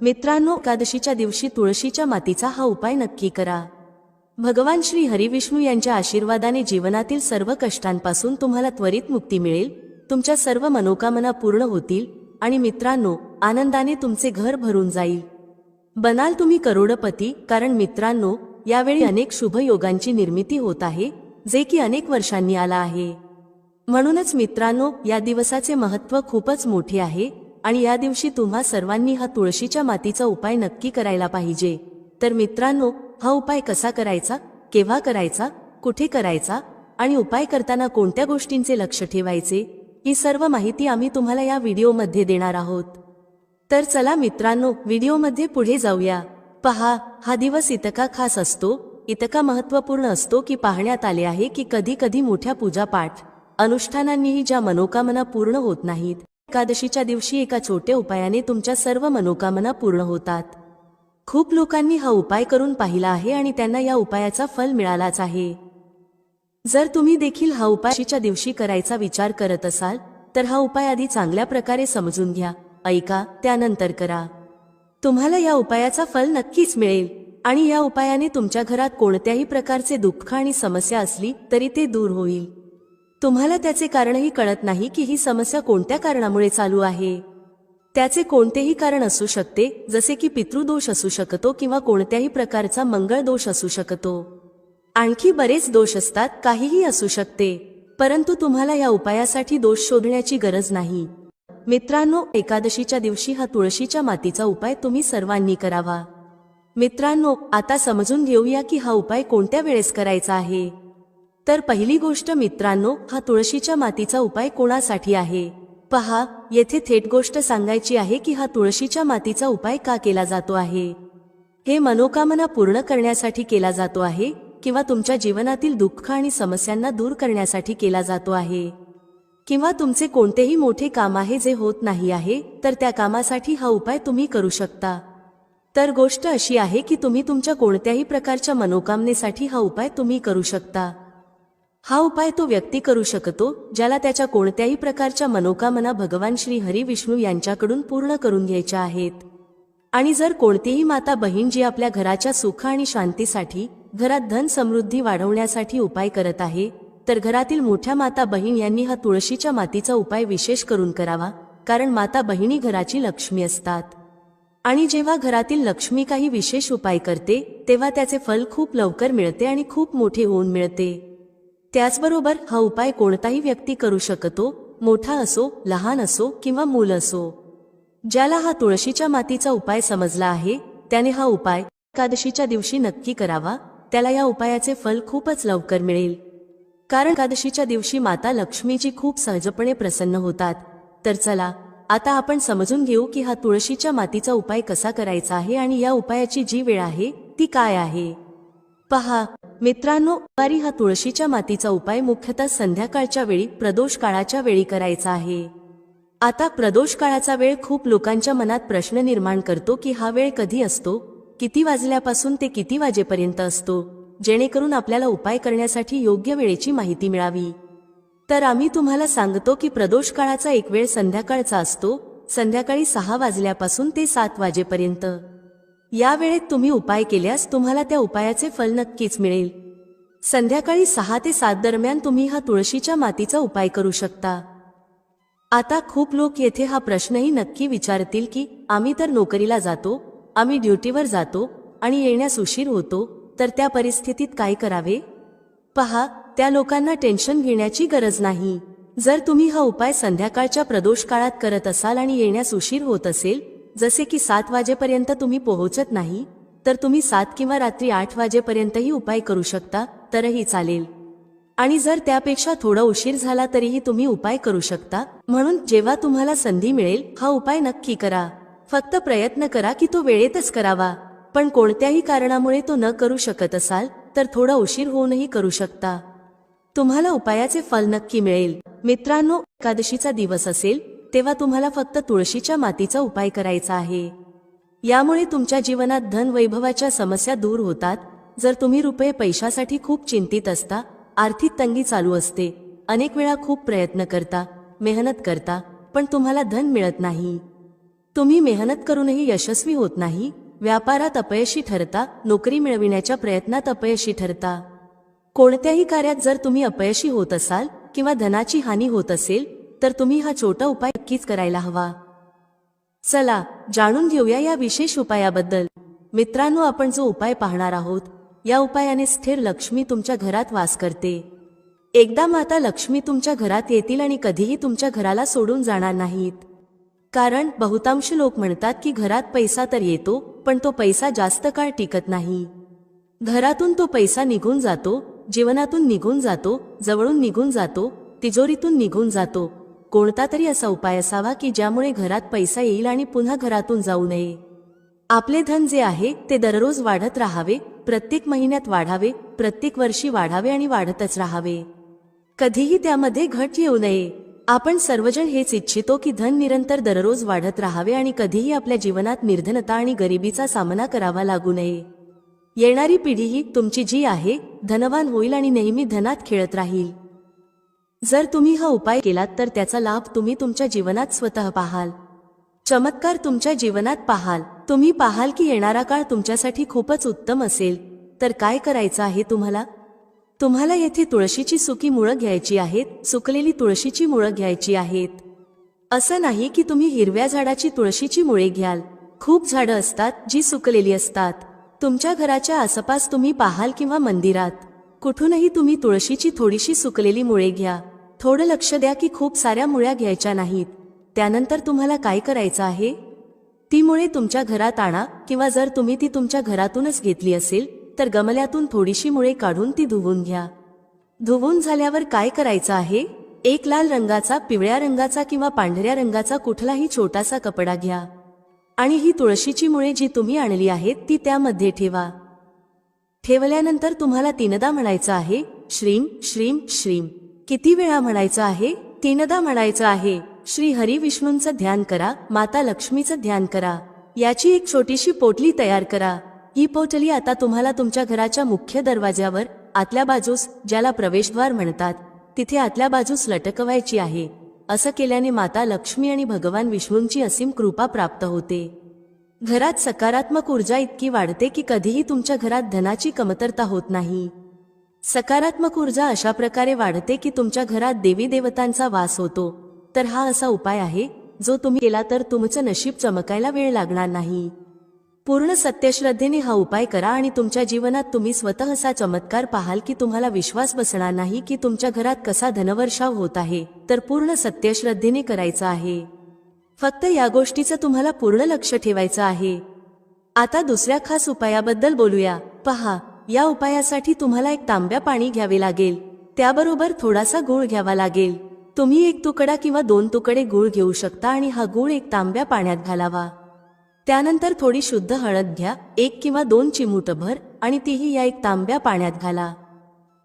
मित्रांनो, एकादशीच्या दिवशी तुळशीच्या मातीचा हा उपाय नक्की करा। भगवान श्री हरिविष्णू यांच्या आशीर्वादाने जीवनातील सर्व कष्टांपासून तुम्हाला त्वरित मुक्ती मिळेल, तुमच्या सर्व मनोकामना पूर्ण होतील आणि मित्रांनो, आनंदाने तुमचे घर भरून जाईल। बनाल तुम्ही करोडपती, कारण मित्रांनो, यावेळी अनेक शुभ योगांची निर्मिती होत आहे, जे की अनेक वर्षांनी आला आहे। म्हणूनच मित्रांनो, या दिवसाचे महत्त्व खूपच मोठे आहे आणि या दिवशी तुम्हा सर्वांनी हा तुळशीच्या मातीचा उपाय नक्की करायला पाहिजे। तर मित्रांनो, हा उपाय कसा करायचा, केव्हा करायचा, कुठे करायचा आणि उपाय करताना कोणत्या गोष्टींचे लक्ष ठेवायचे, ही सर्व माहिती आम्ही तुम्हाला या व्हिडिओमध्ये देणार आहोत। तर चला मित्रांनो, व्हिडिओमध्ये पुढे जाऊया। पहा, हा दिवस इतका खास असतो, इतका महत्त्वपूर्ण असतो की पाहण्यात आले आहे की कधी कधी मोठ्या पूजापाठ अनुष्ठानांनीही ज्या मनोकामना पूर्ण होत नाहीत, एकादशीच्या दिवशी एका छोट्या उपायाने तुमच्या सर्व मनोकामना पूर्ण होतात। खूप लोकांनी हा उपाय करून पाहिला आहे आणि त्यांना या उपायाचा फल मिळालाच आहे। जर तुम्ही देखील हा उपाय एकादशीच्या दिवशी करायचा विचार करत असाल, तर हा उपाय आधी चांगल्या प्रकारे समजून घ्या, ऐका, त्यानंतर करा। तुम्हाला या उपायाचा फल नक्कीच मिळेल आणि या उपायाने तुमच्या घरात कोणत्याही प्रकारचे दुःख आणि समस्या असली तरी ते दूर होईल। तुम्हाला त्याचे कारणही कळत नाही की ही समस्या कोणत्या कारणामुळे चालू आहे। त्याचे कोणतेही कारण असू शकते, जसे की पितृदोष असू शकतो किंवा कोणत्याही प्रकारचा मंगळ दोष असू शकतो। आणखी बरेच दोष असतात, काहीही असू शकते, परंतु तुम्हाला या उपायासाठी दोष शोधण्याची गरज नाही। मित्रांनो, एकादशीच्या दिवशी हा तुळशीच्या मातीचा उपाय तुम्ही सर्वांनी करावा। मित्रांनो, आता समजून घेऊया की हा उपाय कोणत्या वेळेस करायचा आहे। तर पहिली गोष्ट मित्रांनो, हा तुळशीच्या मातीचा उपाय कोणासाठी आहे। पहा, येथे थेट गोष्ट सांगायची आहे की हा तुळशीच्या मातीचा उपाय का केला जातो आहे। हे मनोकामना पूर्ण करण्यासाठी केला जातो आहे किंवा तुमच्या जीवनातील दुःख आणि समस्यांना दूर करण्यासाठी केला जातो आहे, किंवा तुमचे कोणतेही मोठे काम आहे जे होत नाही आहे, तर त्या कामासाठी हा उपाय तुम्ही करू शकता। तर गोष्ट अशी आहे की तुम्ही तुमच्या कोणत्याही प्रकारच्या मनोकामनेसाठी हा उपाय तुम्ही करू शकता। हा उपाय तो व्यक्ती करू शकतो ज्याला त्याच्या कोणत्याही प्रकारच्या मनोकामना भगवान श्री हरिविष्णू यांच्याकडून पूर्ण करून घ्यायच्या आहेत। आणि जर कोणतीही माता बहीण जी आपल्या घराच्या सुख आणि शांतीसाठी, घरात धन समृद्धी वाढवण्यासाठी उपाय करत आहे, तर घरातील मोठ्या माता बहीण यांनी हा तुळशीच्या मातीचा उपाय विशेष करून करावा, कारण माता बहिणी घराची लक्ष्मी असतात आणि जेव्हा घरातील लक्ष्मी काही विशेष उपाय करते, तेव्हा त्याचे फल खूप लवकर मिळते आणि खूप मोठे होऊन मिळते। त्याचबरोबर हा उपाय कोणताही व्यक्ती करू शकतो, मोठा असो, लहान असो किंवा मूल असो। ज्याला हा तुळशीच्या मातीचा उपाय समजला आहे, त्याने हा उपाय एकादशीच्या दिवशी नक्की करावा, त्याला या उपायाचे फल खूपच लवकर मिळेल। कारण एकादशीच्या दिवशी माता लक्ष्मीजी खूप सहजपणे प्रसन्न होतात। तर चला, आता आपण समजून घेऊ की हा तुळशीच्या मातीचा उपाय कसा करायचा आहे आणि या उपायाची जी वेळ आहे ती काय आहे। पहा मित्रांनो, वारी हा तुळशीच्या मातीचा उपाय मुख्यतः संध्याकाळच्या वेळी, प्रदोष काळाच्या वेळी करायचा आहे। आता प्रदोष काळाचा वेळ खूप लोकांच्या मनात प्रश्न निर्माण करतो की हा वेळ कधी असतो, किती वाजल्यापासून ते किती वाजेपर्यंत असतो, जेणेकरून आपल्याला उपाय करण्यासाठी योग्य वेळेची माहिती मिळावी। तर आम्ही तुम्हाला सांगतो की प्रदोष काळाचा एक वेळ संध्याकाळचा असतो, संध्याकाळी 6 वाजल्यापासून ते 7 वाजेपर्यंत। या वेळेत तुम्ही उपाय केल्यास तुम्हाला त्या उपायाचे फल नक्कीच मिळेल। संध्याकाळी 6 ते 7 दरम्यान तुम्ही हा तुळशीच्या मातीचा उपाय करू शकता। आता खूप लोक येथे हा प्रश्नही नक्की विचारतील की आम्ही तर नोकरीला जातो, आम्ही ड्युटीवर जातो आणि येण्यास उशीर होतो, तर त्या परिस्थितीत काय करावे। पहा, त्या लोकांना टेन्शन घेण्याची गरज नाही। जर तुम्ही हा उपाय संध्याकाळच्या प्रदोष काळात करत असाल आणि येण्यास उशीर होत असेल, जसे की 7 वाजेपर्यंत तुम्ही पोहोचत नाही, तर तुम्ही 7 किंवा रात्री 8 वाजेपर्यंतही उपाय करू शकता, तरही चालेल। आणि जर त्यापेक्षा थोडा उशीर झाला तरीही तुम्ही उपाय करू शकता। म्हणून जेव्हा तुम्हाला संधी मिळेल, हा उपाय नक्की करा। फक्त प्रयत्न करा की तो वेळेतच करावा, पण कोणत्याही कारणामुळे तो न करू शकत असाल, तर थोडा उशीर होऊनही करू शकता। तुम्हाला उपायाचे फल नक्की मिळेल। मित्रांनो, एकादशीचा दिवस असेल तेव्हा तुम्हाला फक्त तुळशीच्या मातीचा उपाय करायचा आहे। यामुळे तुमच्या जीवनात धन वैभवाच्या समस्या दूर होतात। जर तुम्ही रुपये पैशासाठी खूप चिंतित असता, आर्थिक तंगी चालू असते, अनेक वेळा खूप प्रयत्न करता, मेहनत करता, पण तुम्हाला धन मिळत नाही, तुम्ही मेहनत करूनही यशस्वी होत नाही, व्यापारात अपयशी ठरता, नोकरी मिळविण्याच्या प्रयत्नात अपयशी ठरता. कोणत्याही कार्यात जर तुम्ही अपयशी होत असाल किंवा धनाची हानी होत असेल तर तुम्ही हा छोटा उपाय नक्कीच करायला हवा. चला जाणून घेऊया या विशेष उपायाबद्दल. मित्रांनो, आपण जो उपाय पाहणार आहोत या उपायाने स्थिर लक्ष्मी तुमच्या घरात वास करते. एकदा माता लक्ष्मी तुमच्या घरात येतील आणि कधीही तुमच्या घराला सोडून जाणार नाहीत. कारण बहुतांश लोक म्हणतात की घरात पैसा तर येतो पण तो पैसा जास्त काळ टिकत नाही. घरातून तो पैसा निघून जातो, जीवनातून निघून जातो, जवळून निघून जातो, तिजोरीतून निघून जातो. कोणता तरी असा उपाय असावा की ज्यामुळे घरात पैसा येईल आणि पुन्हा घरातून जाऊ नये. आपले धन जे आहे ते दररोज वाढत राहावे, प्रत्येक महिन्यात वाढावे, प्रत्येक वर्षी वाढावे आणि वाढतच राहावे. कधीही त्यामध्ये घट येऊ नये. आपण सर्वजण हेच इच्छितो की धन निरंतर दररोज वाढत राहावे आणि कधीही आपल्या जीवनात निर्धनता आणि गरिबीचा सामना करावा लागू नये. येणारी पिढीही तुमची जी आहे धनवान होईल आणि नेहमी धनात खेळत राहील. जर तुम्ही हा उपाय केलात तर त्याचा लाभ तुम्ही तुमच्या जीवनात स्वतः पाहाल. चमत्कार तुमच्या जीवनात पाहाल. तुम्ही पाहाल की येणारा काळ तुमच्यासाठी खूपच उत्तम असेल. तर काय करायचं आहे तुम्हाला येथे तुळशीची सुकी मुळं घ्यायची आहेत, सुकलेली तुळशीची मुळं घ्यायची आहेत. असं नाही की तुम्ही हिरव्या झाडाची तुळशीची मुळे घ्याल. खूप झाडं असतात जी सुकलेली असतात. तुमच्या घराच्या आसपास तुम्ही पाहाल किंवा मंदिरात कुठूनही तुम्ही तुळशीची थोडीशी सुकलेली मुळे घ्या. थोडं लक्ष द्या की खूप साऱ्या मुळ्या घ्यायच्या नाहीत. त्यानंतर तुम्हाला काय करायचं आहे, ती मुळे तुमच्या घरात आणा किंवा जर तुम्ही ती तुमच्या घरातूनच घेतली असेल तर गमल्यातून थोडीशी मुळे काढून ती धुवून घ्या. धुवून झाल्यावर काय करायचं आहे, एक लाल रंगाचा, पिवळ्या रंगाचा किंवा पांढऱ्या रंगाचा कुठलाही छोटासा कपडा घ्या आणि ही तुळशीची मुळे जी तुम्ही आणली आहेत ती त्यामध्ये ठेवा. ठेवल्यानंतर तुम्हाला तीनदा म्हणायचं आहे श्रीम श्रीम श्रीम. किती वेळा म्हणायचं आहे, तीनदा म्हणायचं आहे. श्री हरी विष्णूंचं ध्यान करा, माता लक्ष्मीचं ध्यान करा. याची एक छोटीशी पोटली तयार करा. ही पोटली आता तुम्हाला तुमच्या घराच्या मुख्य दरवाज्यावर आतल्या बाजूस, ज्याला प्रवेशद्वार म्हणतात, तिथे आतल्या बाजूस लटकवायची आहे. असं केल्याने माता लक्ष्मी आणि भगवान विष्णूंची असीम कृपा प्राप्त होते. घरात सकारात्मक ऊर्जा इतकी वाढते की कधीही तुमच्या घरात धनाची कमतरता होत नाही. सकारात्मक ऊर्जा अशा प्रकारे वाढते की तुमच्या घरात देवी देवतांचा वास होतो. तर हा असा उपाय आहे जो तुम्ही केला तर तुमचं नशीब चमकायला वेळ लागणार नाही. पूर्ण सत्यश्रद्धेने हा उपाय करा आणि तुमच्या जीवनात तुम्ही स्वतः असा चमत्कार पाहाल की तुम्हाला विश्वास बसणार नाही की तुमच्या घरात कसा धनवर्षाव होत आहे. तर पूर्ण सत्यश्रद्धेने करायचं आहे. फक्त या गोष्टीचं तुम्हाला पूर्ण लक्ष ठेवायचं आहे. आता दुसऱ्या खास उपायाबद्दल बोलूया. पहा, या उपायासाठी तुम्हाला एक तांब्या पाणी घ्यावे लागेल. त्याबरोबर थोडासा गूळ घ्यावा लागेल. तुम्ही एक तुकडा किंवा 2 तुकडे गूळ घेऊ शकता आणि हा गूळ एक तांब्या पाण्यात घालावा. त्यानंतर थोडी शुद्ध हळद घ्या, 1 किंवा 2 चिमूटभर, आणि तीही या एक तांब्या पाण्यात घाला.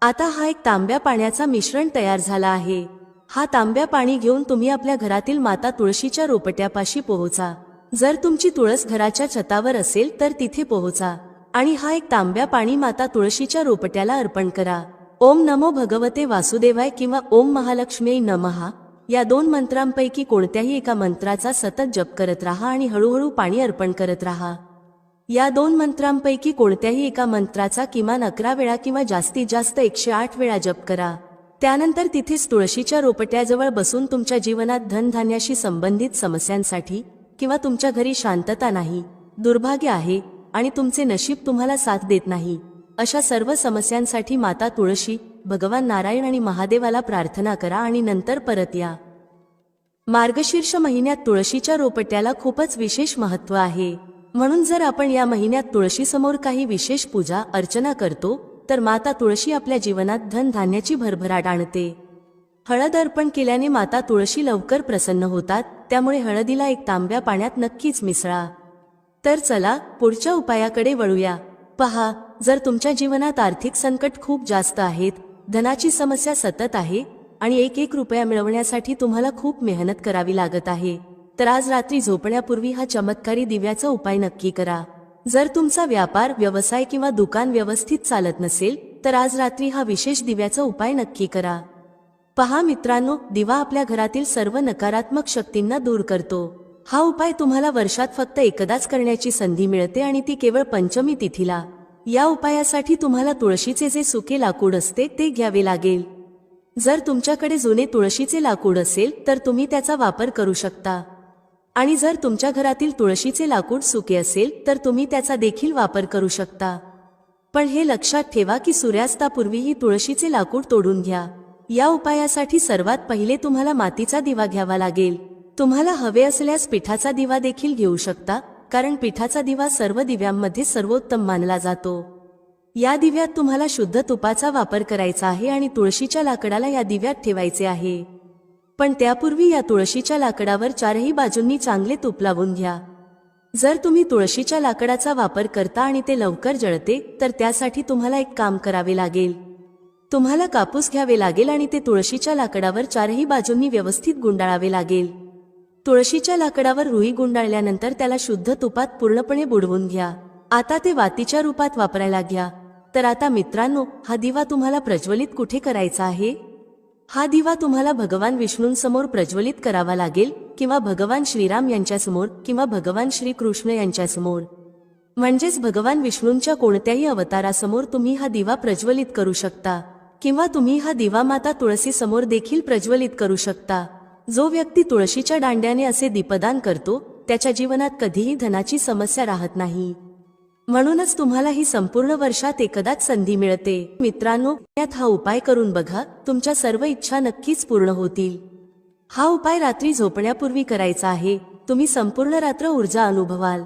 आता हा एक तांब्या पाण्याचा मिश्रण तयार झाला आहे. हा तांब्या पाणी घेऊन तुम्ही आपल्या घरातील माता तुळशीच्या रोपट्यापाशी पोहोचा. जर तुमची तुळस घराच्या छतावर असेल तर तिथे पोहोचा आणि हा एक तांब्या पाणी माता तुळशीच्या रोपट्याला अर्पण करा. ओम नमो भगवते वासुदेवाय किंवा ओम महालक्ष्मी नमः या 2 मंत्रांपैकी कोणत्याही एका मंत्राचा सतत जप करत राहा आणि हळूहळू पाणी अर्पण करत राहा. या 2 मंत्रांपैकी कोणत्याही एका मंत्राचा किमान 11 वेळा किंवा जास्तीत जास्त 108 वेळा जप करा. त्यानंतर तिथेच तुळशीच्या रोपट्याजवळ बसून तुमच्या जीवनात धनधान्याशी संबंधित समस्यांसाठी किंवा तुमच्या घरी शांतता नाही, दुर्भाग्य आहे आणि तुमचे नशीब तुम्हाला साथ देत नाही, अशा सर्व समस्यांसाठी माता तुळशी, भगवान नारायण आणि महादेवाला प्रार्थना करा आणि नंतर परत या. मार्गशीर्ष महिन्यात तुळशीच्या रोपट्याला खूपच विशेष महत्त्व आहे. म्हणून जर आपण या महिन्यात तुळशीसमोर काही विशेष पूजा अर्चना करतो तर माता तुळशी आपल्या जीवनात धनधान्याची भरभराट आणते. हळद अर्पण केल्याने माता तुळशी लवकर प्रसन्न होतात. त्यामुळे हळदीला एक तांब्या पाण्यात नक्कीच मिसळा. तर चला पुढच्या उपायाकडे वळूया. पहा, जर तुमच्या जीवनात आर्थिक संकट खूप जास्त आहेत, धनाची समस्या सतत आहे आणि एक रुपया मिळवण्यासाठी तुम्हाला खूप मेहनत करावी लागत आहे, तर आज रात्री झोपण्यापूर्वी हा चमत्कारी दिव्याचा उपाय नक्की करा. जर तुमचा व्यापार, व्यवसाय किंवा दुकान व्यवस्थित चालत नसेल तर आज रात्री हा विशेष दिव्याचा उपाय नक्की करा. पहा मित्रांनो, दिवा आपल्या घरातील सर्व नकारात्मक शक्तींना दूर करतो. हा उपाय तुम्हाला वर्षात फक्त एकदाच करण्याची संधी मिळते आणि ती केवळ पंचमी तिथीला। या उपायासाठी तुम्हाला तुळशीचे जे सुके लाकूड असते ते घ्यावे लागेल। जर तुमच्याकडे जुने तुळशीचे लाकूड असेल तर तुम्ही त्याचा वापर करू शकता, आणि जर तुमच्या घरातील तुळशीचे लाकूड सुके असेल तर तुम्ही त्याचा देखील वापर करू शकता। पण हे लक्षात ठेवा की सूर्यास्तापूर्वी ही तुळशीचे लाकूड तोडून घ्या। या उपायासाठी सर्वात पहिले तुम्हाला मातीचा दिवा घ्यावा लागेल। तुम्हाला हवे असल्यास पिठाचा दिवा देखील घेऊ शकता, कारण पिठाचा दिवा सर्व दिव्यांमध्ये सर्वोत्तम मानला जातो। या दिव्यात तुम्हाला शुद्ध तुपाचा वापर करायचा आहे आणि तुळशीच्या लाकडाला या दिव्यात ठेवायचे आहे। पण त्यापूर्वी या तुळशीच्या लाकडावर चारही बाजूंनी चांगले तूप लावून घ्या। जर तुम्ही तुळशीच्या लाकडाचा वापर करता आणि ते लवकर जळते तर त्यासाठी तुम्हाला एक काम करावे लागेल। तुम्हाला कापूस घ्यावे लागेल आणि ते तुळशीच्या लाकडावर चारही बाजूंनी व्यवस्थित गुंडाळावे लागेल। तुळशीच्या लाकडावर रुई गुंडाळल्यानंतर त्याला शुद्ध तुपात पूर्णपणे बुडवून घ्या। आता ते वातीच्या रूपात वापरायला घ्या। तर आता मित्रांनो, हा दिवा तुम्हाला प्रज्वलित कुठे करायचा आहे? हा दिवा तुम्हाला भगवान विष्णूंसमोर प्रज्वलित करावा लागेल, किंवा भगवान श्रीराम यांच्यासमोर, किंवा भगवान श्रीकृष्ण यांच्यासमोर। म्हणजेच भगवान विष्णूंच्या कोणत्याही अवतारासमोर तुम्ही हा दिवा प्रज्वलित करू शकता, किंवा तुम्ही हा दिवा माता तुळसी समोर देखील प्रज्वलित करू शकता। जो व्यक्ती तुळशीच्या दांड्याने असे दीपदान करतो त्याच्या जीवनात कधीही धनाची समस्या राहत नाही। म्हणूनच तुम्हाला ही संपूर्ण वर्षात एकदाच संधी मिळते। मित्रांनो, यात हा उपाय करून बघा, तुमच्या सर्व इच्छा नक्कीच पूर्ण होतील। हा उपाय रात्री झोपण्यापूर्वी करायचा आहे। तुम्ही संपूर्ण रात्र ऊर्जा अनुभवाल।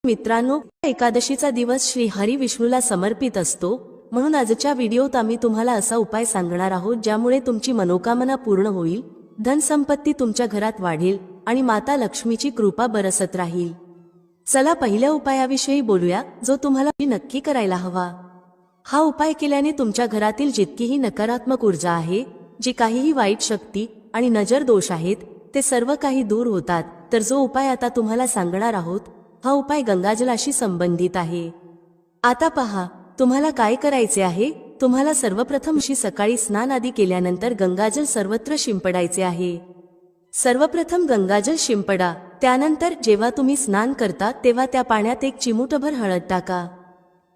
मित्रांनो, एकादशीचा दिवस श्री हरी विष्णूला समर्पित असतो, म्हणून आजच्या व्हिडिओत आम्ही तुम्हाला असा उपाय सांगणार आहोत ज्यामुळे तुमची मनोकामना पूर्ण होईल, धनसंपत्ती तुमच्या घरात वाढेल आणि माता लक्ष्मीची कृपा बरसत राहील। चला पहिल्या उपायाविषयी बोलूया, जो तुम्हाला नक्की करायला हवा। हा उपाय केल्याने तुमच्या घरातील जितकीही नकारात्मक ऊर्जा आहे, जी काहीही वाईट शक्ती आणि नजर दोष आहेत, ते सर्व काही दूर होतात। तर जो उपाय आता तुम्हाला सांगणार आहोत, हा उपाय गंगाजलाशी संबंधित आहे। आता पहा, तुम्हाला काय करायचे आहे। तुम्हाला सर्वप्रथम सकाळी स्नान आदी केल्यानंतर गंगाजल सर्वत्र शिंपडायचे आहे। सर्वप्रथम गंगाजल शिंपडा। त्यानंतर जेव्हा तुम्ही स्नान करता तेव्हा त्या पाण्यात एक चिमूटभर हळद टाका।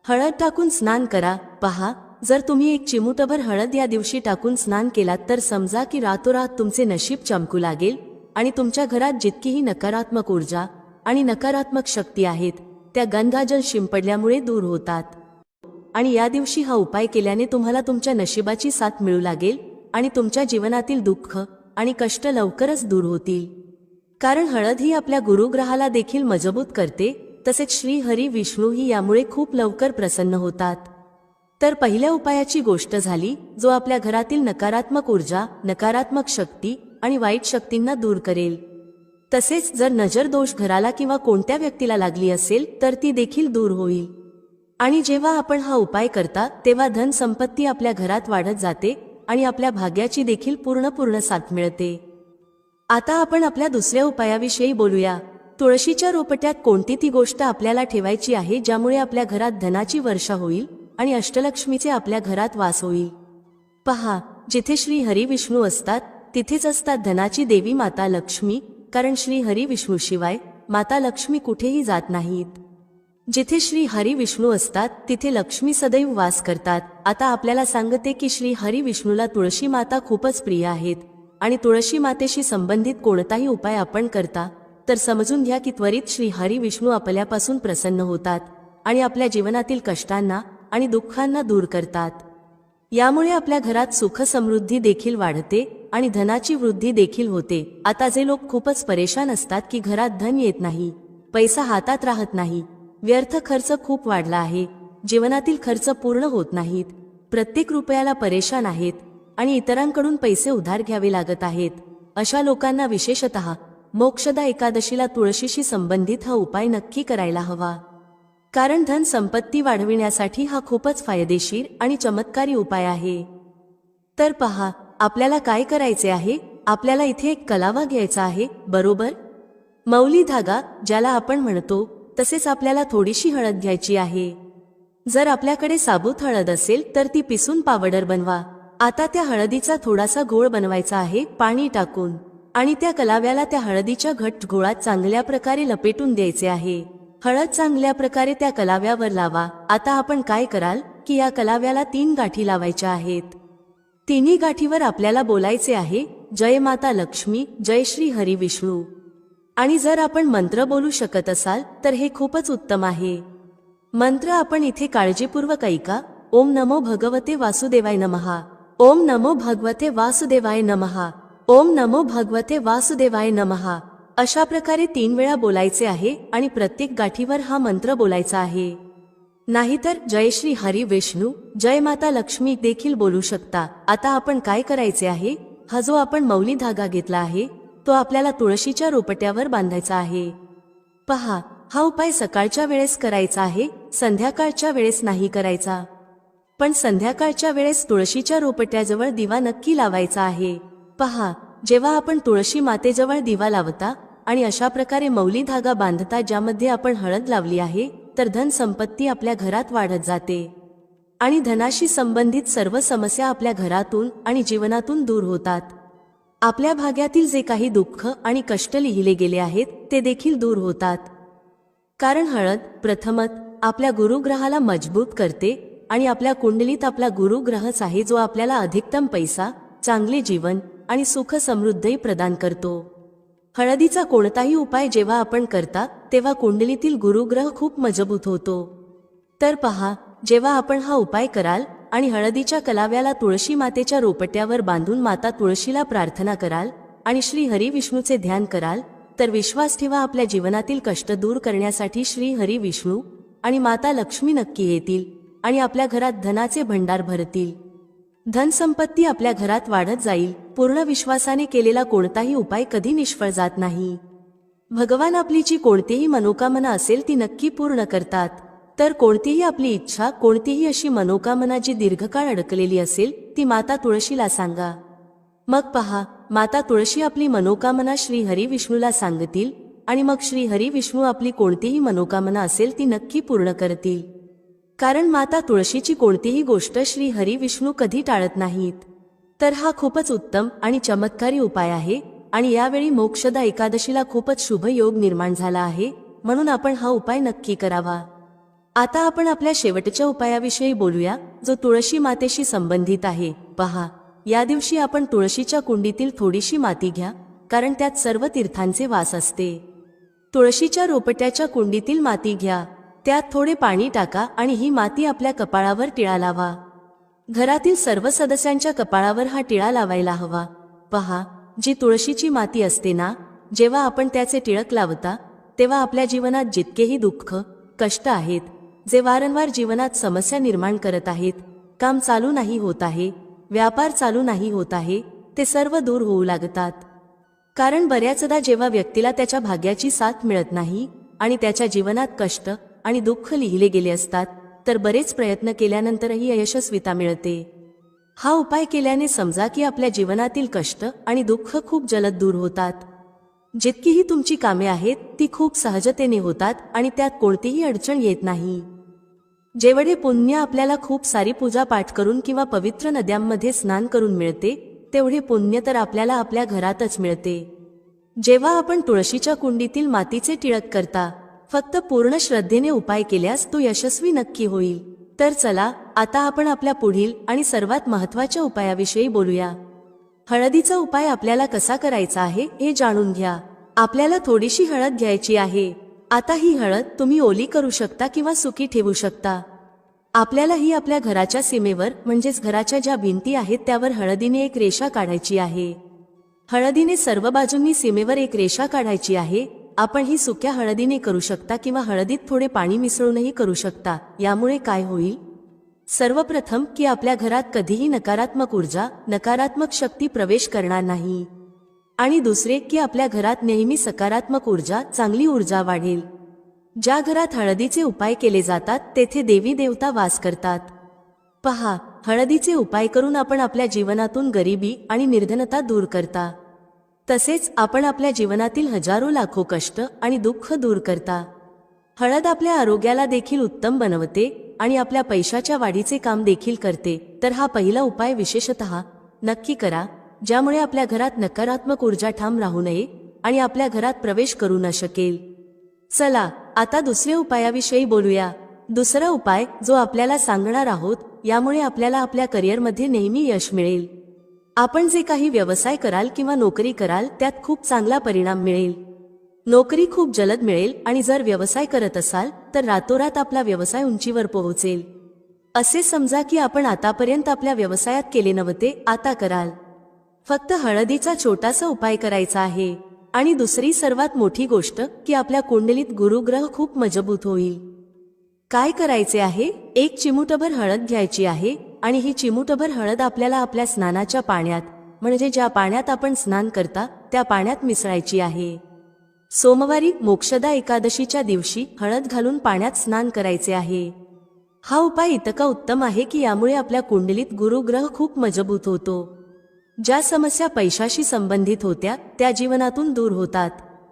हळद टाकून स्नान करा। पहा, जर तुम्ही एक चिमूटभर हळद या दिवशी टाकून स्नान केलात तर समजा की रातोरात तुमचे नशीब चमकू लागेल आणि तुमच्या घरात जितकीही नकारात्मक ऊर्जा आणि नकारात्मक शक्ती आहेत त्या गंगाजल शिंपडल्यामुळे दूर होतात। आणि या दिवशी हा उपाय केल्याने तुम्हाला तुमच्या नशिबाची साथ मिळू लागेल आणि तुमच्या जीवनातील दुःख आणि कष्ट लवकरच दूर होतील। कारण हळद ही आपल्या गुरुग्रहाला देखील मजबूत करते, तसेच श्री हरी विष्णूही यामुळे खूप लवकर प्रसन्न होतात। तर पहिल्या उपायाची गोष्ट झाली, जो आपल्या घरातील नकारात्मक ऊर्जा, नकारात्मक शक्ती आणि वाईट शक्तींना दूर करेल। तसेच जर नजर दोष घराला किंवा कोणत्या व्यक्तीला लागली असेल तर ती देखील दूर होईल। आणि जेव्हा आपण हा उपाय करता तेव्हा धन संपत्ती आपल्या घरात वाढत जाते आणि आपल्या भाग्याची देखील पूर्ण साथ मिळते। आता आपण आपल्या दुसऱ्या उपायाविषयी बोलूया। तुळशीच्या रोपट्यात कोणती ती गोष्ट आपल्याला ठेवायची आहे ज्यामुळे आपल्या घरात धनाची वर्षा होईल आणि अष्टलक्ष्मीचे आपल्या घरात वास होईल। पहा, जिथे श्री हरी विष्णू असतात तिथेच असतात धनाची देवी माता लक्ष्मी, कारण श्री हरी विष्णू शिवाय माता लक्ष्मी कुठेही जात नाहीत। जिथे श्री हरी विष्णू असतात तिथे लक्ष्मी सदैव वास करतात। आता आपल्याला सांगते की श्री हरी विष्णूला तुळशी माता खूपच प्रिय आहेत आणि तुळशी मातेशी संबंधित कोणताही उपाय आपण करता तर समजून घ्या की त्वरित श्री हरी विष्णू आपल्यापासून प्रसन्न होतात आणि आपल्या जीवनातील कष्टांना आणि दुःखांना दूर करतात। यामुळे आपल्या घरात सुख समृद्धी देखील वाढते आणि धनाची वृद्धी देखील होते। आता जे लोक खूपच परेशान असतात की घरात धन येत नाही, पैसा हातात राहत नाही, व्यर्थ खर्च खूप वाढला आहे, जीवनातील खर्च पूर्ण होत नाहीत, प्रत्येक रुपयाला परेशान आहेत आणि इतरांकडून पैसे उधार घ्यावे लागत आहेत, अशा लोकांना विशेषतः मोक्षदा एकादशीला तुळशीशी संबंधित हा उपाय नक्की करायला हवा। कारण धन संपत्ती वाढविण्यासाठी हा खूपच फायदेशीर आणि चमत्कारी उपाय आहे। तर पहा, आपल्याला काय करायचे आहे। आपल्याला इथे एक कलावा घ्यायचा आहे, बरोबर, मौली धागा ज्याला आपण म्हणतो। तसेच आपल्याला थोडीशी हळद घ्यायची आहे। जर आपल्याकडे साबूत हळद असेल तर ती पिसून पावडर बनवा। आता त्या हळदीचा थोडासा घोळ बनवायचा आहे पाणी टाकून। आणि त्या कलाव्याला त्या हळदीच्या घट्ट गोळात चांगल्या प्रकारे लपेटून द्यायचे आहे. हळद चांगल्या प्रकारे त्या कलाव्यावर लावा. आता आपण काय कराल की या कलाव्याला 3 गाठी लावायच्या आहेत. तिन्ही गाठीवर आपल्याला बोलायचे आहे, जय माता लक्ष्मी, जय श्री हरी विष्णू. आणि जर आपण मंत्र बोलू शकत असाल तर हे खूपच उत्तम आहे. मंत्र आपण इथे काळजीपूर्वक ऐका. ओम नमो भगवते वासुदेवाय नमः. ओम नमो भगवते वासुदेवाय नमः. ओम नमो भगवते वासुदेवाय नमः. अशा प्रकारे 3 वेळा बोलायचे आहे आणि प्रत्येक गाठीवर हा मंत्र बोलायचा आहे. नाहीतर जय श्री हरी विष्णू, जय माता लक्ष्मी देखील बोलू शकता. आता आपण काय करायचे आहे, हा जो आपण मौली धागा घेतला आहे तो आपल्याला तुळशीच्या रोपट्यावर बांधायचा आहे. पहा, हा उपाय सकाळच्या वेळेस करायचा आहे, संध्याकाळच्या वेळेस नाही करायचा. पण संध्याकाळच्या वेळेस तुळशीच्या रोपट्याजवळ दिवा नक्की लावायचा आहे. पहा, जेव्हा आपण तुळशी मातेजवळ दिवा लावता आणि अशा प्रकारे मौली धागा बांधता ज्यामध्ये आपण हळद लावली आहे, तर धन संपत्ती आपल्या घरात वाढत जाते आणि धनाशी संबंधित सर्व समस्या आपल्या घरातून आणि जीवनातून दूर होतात. आपल्या भाग्यातील जे काही दुःख आणि कष्ट लिहिले गेले आहेत ते देखील दूर होतात. कारण हळद प्रथमत आपल्या गुरुग्रहाला मजबूत करते आणि आपल्या कुंडलीत आपला गुरुग्रहच आहे जो आपल्याला अधिकतम पैसा, चांगले जीवन आणि सुख समृद्धी प्रदान करतो. हळदीचा कोणताही उपाय जेव्हा आपण करता तेव्हा कुंडलीतील गुरुग्रह खूप मजबूत होतो. तर पहा, जेव्हा आपण हा उपाय कराल आणि हळदीच्या कलाव्याला तुळशी मातेच्या रोपट्यावर बांधून माता तुळशीला प्रार्थना कराल आणि श्री हरी विष्णूचे ध्यान कराल, तर विश्वास ठेवा आपल्या जीवनातील कष्ट दूर करण्यासाठी श्री हरी विष्णू आणि माता लक्ष्मी नक्की येतील आणि आपल्या घरात धनाचे भंडार भरतील. धनसंपत्ती आपल्या घरात वाढत जाईल. पूर्ण विश्वासाने केलेला कोणताही उपाय कधी निष्फळ जात नाही. भगवान आपली जी कोणतीही मनोकामना असेल ती नक्की पूर्ण करतात. तर कोणतीही आपली इच्छा, कोणतीही अशी मनोकामना जी दीर्घकाळ अडकलेली असेल ती माता तुळशीला सांगा. मग पहा, माता तुळशी आपली मनोकामना श्री हरी विष्णूला सांगतील आणि मग श्री हरी विष्णू आपली कोणतीही मनोकामना असेल ती नक्की पूर्ण करतील. कारण माता तुळशीची कोणतीही गोष्ट श्री हरी विष्णू कधी टाळत नाहीत. तर हा खूपच उत्तम आणि चमत्कारी उपाय आहे आणि यावेळी मोक्षदा एकादशीला खूपच शुभ योग निर्माण झाला आहे, म्हणून आपण हा उपाय नक्की करावा. आता आपण आपल्या शेवटच्या उपायाविषयी बोलूया जो तुळशी मातेशी संबंधित आहे. पहा, या दिवशी आपण तुळशीच्या कुंडीतील थोडीशी माती घ्या, कारण त्यात सर्व तीर्थांचे वास असते. तुळशीच्या रोपट्याच्या कुंडीतील माती घ्या, त्यात थोडे पाणी टाका आणि ही माती आपल्या कपाळावर टिळा लावा. घरातील सर्व सदस्यांच्या कपाळावर हा टिळा लावायला हवा. पहा, जी तुळशीची माती असते ना, जेव्हा आपण त्याचे टिळक लावता तेव्हा आपल्या जीवनात जितकेही दुःख, कष्ट आहेत, जे वारंवार जीवनात समस्या निर्माण करत आहेत, काम चालू नाही होत आहे, व्यापार चालू नाही होत आहे, ते सर्व दूर होऊ लागतात. कारण बऱ्याचदा जेव्हा व्यक्तीला त्याच्या भाग्याची साथ मिळत नाही आणि त्याच्या जीवनात कष्ट आणि दुःख लिहिले गेले असतात, तर बरेच प्रयत्न केल्यानंतरही अयशस्वीता मिळते. हा उपाय केल्याने समजा की आपल्या जीवनातील कष्ट आणि दुःख खूप जलद दूर होतात. जितकीही तुमची कामे आहेत ती खूप सहजतेने होतात आणि त्यात कोणतीही अडचण येत नाही. जेवढे पुण्य आपल्याला खूप सारी पूजा पाठ करून किंवा पवित्र नद्यांमध्ये स्नान करून मिळते, तेवढे पुण्य तर आपल्याला आपल्या घरातच मिळते. जेव्हा आपण तुळशीच्या कुंडीतील मातीचे टिळक करता, फक्त पूर्ण श्रद्धेने उपाय केल्यास तो यशस्वी नक्की होईल. तर चला, आता आपण आपल्या पुढील आणि सर्वात महत्त्वाच्या उपायाविषयी बोलूया. हळदीचा उपाय आपल्याला कसा करायचा आहे हे जाणून घ्या. आपल्याला थोडीशी हळद घ्यायची आहे. आता ही हळद तुम्ही ओली करू शकता किंवा सुकी ठेवू शकता. आपल्याला ही आपल्या घराच्या सीमेवर म्हणजेच घराच्या ज्या भिंती आहेत त्यावर हळदीने एक रेषा काढायची आहे. हळदीने सर्व बाजूंनी सीमेवर एक रेषा काढायची आहे. आपण ही सुक्या हळदीने करू शकता किंवा हळदीत थोडे पाणी मिसळूनही करू शकता. यामुळे काय होईल? सर्वप्रथम की आपल्या घरात कधीही नकारात्मक ऊर्जा, नकारात्मक शक्ती प्रवेश करणार नाही. आणि दुसरे की आपल्या घरात नेहमी सकारात्मक ऊर्जा, चांगली ऊर्जा वाढेल. ज्या घरात हळदीचे उपाय केले जातात तेथे देवी देवता वास करतात. पहा, हळदीचे उपाय करून आपण आपल्या जीवनातून गरिबी आणि निर्धनता दूर करता. तसेच आपण आपल्या जीवनातील हजारो लाखो कष्ट आणि दुःख दूर करता. हळद आपल्या आरोग्याला देखील उत्तम बनवते आणि आपल्या पैशाच्या वाढीचे काम देखील करते. तर हा पहिला उपाय विशेषतः नक्की करा. ज्यामुळे आपल्या घरात नकारात्मक ऊर्जा ठाम राहू नये आणि आपल्या घरात प्रवेश करू न शकेल. चला आता दुसऱ्या उपायाविषयी बोलूया. दुसरा उपाय जो आपल्याला सांगणार आहोत, यामुळे आपल्याला आपल्या करिअरमध्ये नेहमी यश मिळेल. आपण जे काही व्यवसाय कराल किंवा नोकरी कराल त्यात खूप चांगला परिणाम मिळेल. नोकरी खूप जलद मिळेल आणि जर व्यवसाय करत असाल तर रातोरात आपला व्यवसाय उंचीवर पोहोचेल. असे समजा की आपण आतापर्यंत आपल्या व्यवसायात केले नव्हते, आता कराल. फक्त हळदीचा छोटासा उपाय करायचा आहे. आणि दुसरी सर्वात मोठी गोष्ट की आपल्या कुंडलीत गुरुग्रह खूप मजबूत होईल. काय करायचे आहे? एक चिमूटभर हळद घ्यायची आहे आणि ही चिमूटभर हळद आपल्याला आपल्या स्नानाच्या पाण्यात, म्हणजे ज्या पाण्यात आपण स्नान करता त्या पाण्यात मिसळायची आहे. सोमवारी मोक्षदा एकादशीच्या दिवशी हळद घालून पाण्यात स्नान करायचे आहे. हा उपाय इतका उत्तम आहे की यामुळे आपल्या कुंडलीत गुरुग्रह खूप मजबूत होतो. ज्या समस्या पैशाशी संबंधित होत्या त्या जीवनातून दूर होतात.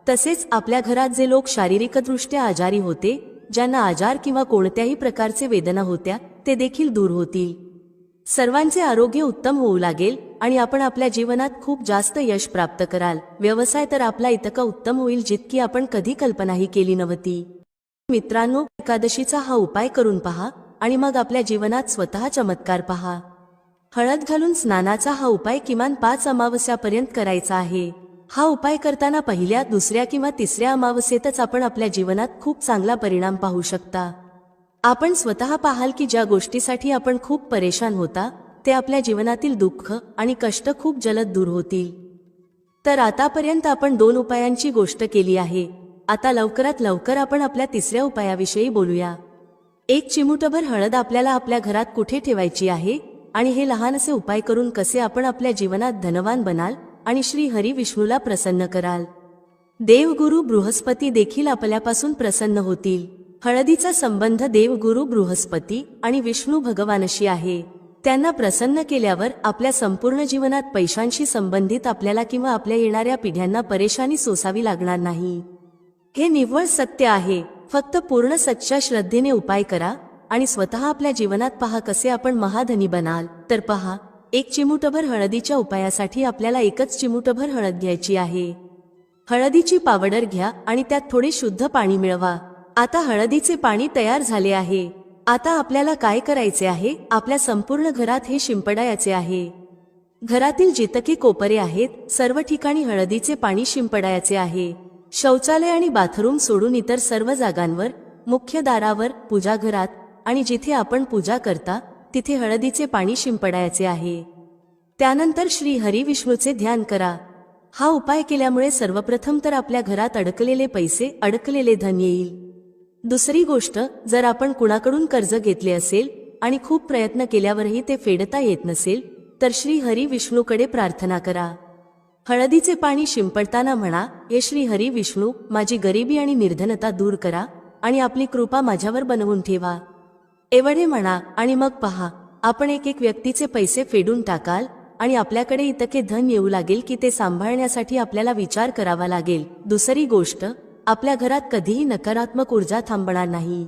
तसेच आपल्या घरात जे लोक शारीरिकदृष्ट्या आजारी होते, ज्यांना आजार किंवा कोणत्याही प्रकारचे वेदना होत्या, ते देखील दूर होतील. सर्वांचे आरोग्य उत्तम होऊ लागेल आणि आपण आपल्या जीवनात खूप जास्त यश प्राप्त कराल. व्यवसाय तर आपला इतका उत्तम होईल जितकी आपण कधी कल्पनाही केली नव्हती. मित्रांनो, एकादशीचा हा उपाय करून पहा आणि मग आपल्या जीवनात स्वतः चमत्कार पहा. हळद घालून स्नानाचा हा उपाय किमान 5 अमावस्यापर्यंत करायचा आहे. हा उपाय करताना पहिल्या, दुसऱ्या किंवा तिसऱ्या अमावस्येतच आपण आपल्या जीवनात खूप चांगला परिणाम पाहू शकता. आपण स्वतः पाहाल की ज्या गोष्टीसाठी आपण खूप परेशान होता ते आपल्या जीवनातील दुःख आणि कष्ट खूप जलद दूर होतील. तर आतापर्यंत आपण 2 उपायांची गोष्ट केली आहे. आता लवकरात लवकर आपण आपल्या तिसऱ्या उपायाविषयी बोलूया. एक चिमूटभर हळद आपल्याला आपल्या घरात कुठे ठेवायची आहे आणि हे लहानसे उपाय करून कसे आपण आपल्या जीवनात धनवान बनाल आणि श्री हरी विष्णूला प्रसन्न कराल. देवगुरु बृहस्पती देखील आपल्यापासून प्रसन्न होतील. हळदीचा संबंध देवगुरु बृहस्पती आणि विष्णू भगवानशी आहे. त्यांना प्रसन्न केल्यावर आपल्या संपूर्ण जीवनात पैशांशी संबंधित आपल्याला किंवा आपल्या येणाऱ्या पिढ्यांना परेशानी सोसावी लागणार नाही. हे निव्वळ सत्य आहे. फक्त पूर्ण सच्च्या श्रद्धेने उपाय करा आणि स्वतः आपल्या जीवनात पहा कसे आपण महाधनी बनाल. तर पहा, एक चिमूटभर हळदीच्या उपायासाठी आपल्याला एकच चिमूटभर हळद घ्यायची आहे. हळदीची पावडर घ्या आणि त्यात थोडे शुद्ध पाणी मिळवा. आता हळदीचे पाणी तयार झाले आहे. आता आपल्याला काय करायचे आहे? आपल्या संपूर्ण घरात हे शिंपडायचे आहे. घरातील जितके कोपरे आहेत सर्व ठिकाणी हळदीचे पाणी शिंपडायचे आहे. शौचालय आणि बाथरूम सोडून इतर सर्व जागांवर, मुख्य दारावर, पूजाघरात आणि जिथे आपण पूजा करता तिथे हळदीचे पाणी शिंपडायचे आहे. त्यानंतर श्री हरी विष्णूचे ध्यान करा. हा उपाय केल्यामुळे सर्वप्रथम तर आपल्या घरात अडकलेले पैसे, अडकलेले धन येईल. दुसरी गोष्ट, जर आपण कुणाकडून कर्ज घेतले असेल आणि खूप प्रयत्न केल्यावरही ते फेडता येत नसेल तर श्री हरी विष्णूकडे प्रार्थना करा. हळदीचे पाणी शिंपडताना म्हणा, हे श्री हरी विष्णू, माझी गरिबी आणि निर्धनता दूर करा आणि आपली कृपा माझ्यावर बनवून ठेवा. एवढे म्हणा आणि मग पहा, आपण एक व्यक्तीचे पैसे फेडून टाकाल आणि आपल्याकडे इतके धन येऊ लागेल की ते सांभाळण्यासाठी आपल्याला विचार करावा लागेल. दुसरी गोष्ट, आपल्या घरात कधीही नकारात्मक ऊर्जा थांबणार नाही.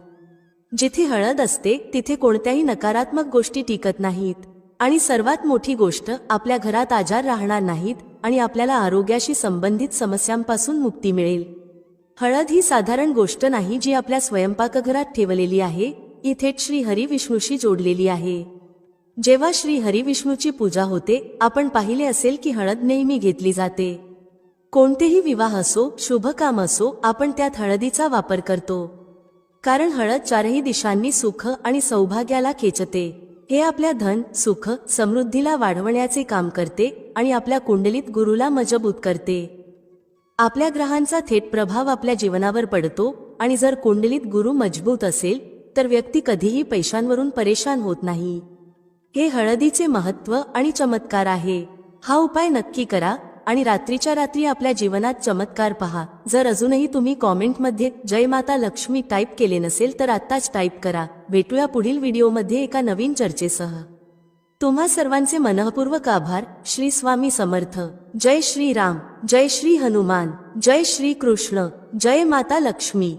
जिथे हळद असते तिथे कोणत्याही नकारात्मक गोष्टी टिकत नाहीत. आणि सर्वात मोठी गोष्ट, आपल्या घरात आजार राहणार नाहीत आणि आपल्याला आरोग्याशी संबंधित समस्यांपासून मुक्ती मिळेल. हळद ही साधारण गोष्ट नाही जी आपल्या स्वयंपाकघरात ठेवलेली आहे. ही थेट श्री हरी विष्णूशी जोडलेली आहे. जेव्हा श्री हरी विष्णूची पूजा होते, आपण पाहिले असेल की हळद नेहमी घेतली जाते. कोणतेही विवाह असो, शुभ काम असो, आपण त्यात हळदीचा वापर करतो. कारण हळद चारही दिशांनी सुख आणि सौभाग्याला खेचते. हे आपल्या धन, सुख, समृद्धीला वाढवण्याचे काम करते आणि आपल्या कुंडलीत गुरुला मजबूत करते. आपल्या ग्रहांचा थेट प्रभाव आपल्या जीवनावर पडतो आणि जर कुंडलीत गुरु मजबूत असेल तर व्यक्ती कधीही पैशांवरून परेशान होत नाही. हे हळदीचे महत्त्व आणि चमत्कार आहे. हा उपाय नक्की करा आणि रात्रीच्या रात्री आपल्या जीवनात चमत्कार पहा. जर अजूनही तुम्ही कॉमेंटमध्ये जय माता लक्ष्मी टाईप केले नसेल तर आत्ताच टाईप करा. भेटूया पुढील व्हिडिओमध्ये एका नवीन चर्चेसह. तुम्हा सर्वांचे मनःपूर्वक आभार. श्री स्वामी समर्थ. जय श्री राम, जय श्री हनुमान, जय श्री कृष्ण, जय माता लक्ष्मी.